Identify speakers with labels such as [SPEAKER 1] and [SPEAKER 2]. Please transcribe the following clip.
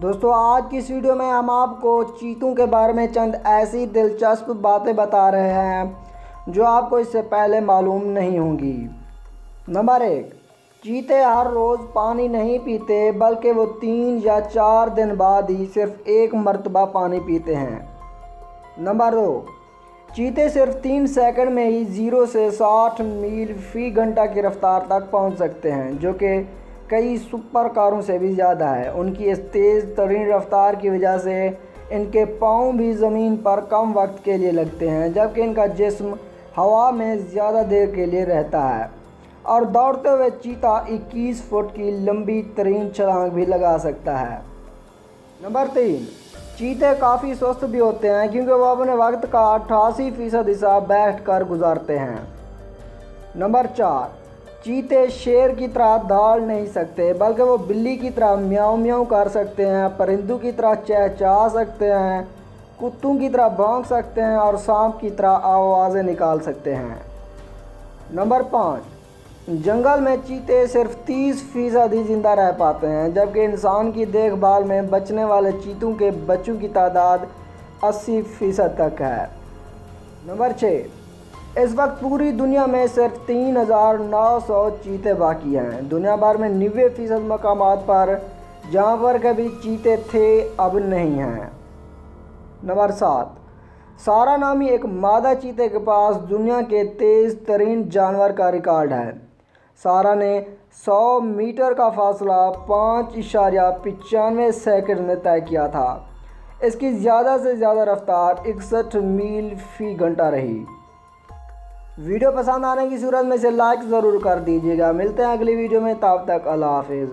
[SPEAKER 1] دوستو آج کی اس ویڈیو میں ہم آپ کو چیتوں کے بارے میں چند ایسی دلچسپ باتیں بتا رہے ہیں جو آپ کو اس سے پہلے معلوم نہیں ہوں گی۔ نمبر 1، چیتے ہر روز پانی نہیں پیتے بلکہ وہ 3 یا 4 دن بعد ہی صرف 1 مرتبہ پانی پیتے ہیں۔ نمبر 2، چیتے صرف 3 سیکنڈ میں ہی 0 سے 60 میل فی گھنٹہ کی رفتار تک پہنچ سکتے ہیں، جو کہ کئی سپر کاروں سے بھی زیادہ ہے۔ ان کی اس تیز ترین رفتار کی وجہ سے ان کے پاؤں بھی زمین پر کم وقت کے لیے لگتے ہیں، جبکہ ان کا جسم ہوا میں زیادہ دیر کے لیے رہتا ہے، اور دوڑتے ہوئے چیتا 21 فٹ کی لمبی ترین چھلانگ بھی لگا سکتا ہے۔ نمبر 3، چیتے کافی سست بھی ہوتے ہیں کیونکہ وہ اپنے وقت کا 88% حصہ بیٹھ کر گزارتے ہیں۔ نمبر 4، چیتے شیر کی طرح دوڑ نہیں سکتے بلکہ وہ بلی کی طرح میاؤں میاؤں کر سکتے ہیں، پرندوں کی طرح چہچہا سکتے ہیں، کتوں کی طرح بھونک سکتے ہیں اور سانپ کی طرح آوازیں نکال سکتے ہیں۔ نمبر 5، جنگل میں چیتے صرف 30% ہی زندہ رہ پاتے ہیں، جبکہ انسان کی دیکھ بھال میں بچنے والے چیتوں کے بچوں کی تعداد 80% تک ہے۔ نمبر 6، اس وقت پوری دنیا میں صرف 3900 چیتے باقی ہیں۔ دنیا بھر میں 90% مقامات پر جہاں پر کبھی چیتے تھے اب نہیں ہیں۔ نمبر 7، سارا نامی ایک مادہ چیتے کے پاس دنیا کے تیز ترین جانور کا ریکارڈ ہے۔ سارا نے 100 میٹر کا فاصلہ 5.95 سیکنڈ میں طے کیا تھا۔ اس کی زیادہ سے زیادہ رفتار 61 میل فی گھنٹہ رہی۔ ویڈیو پسند آنے کی صورت میں اسے لائک ضرور کر دیجیے گا۔ ملتے ہیں اگلی ویڈیو میں، تب تک اللہ حافظ۔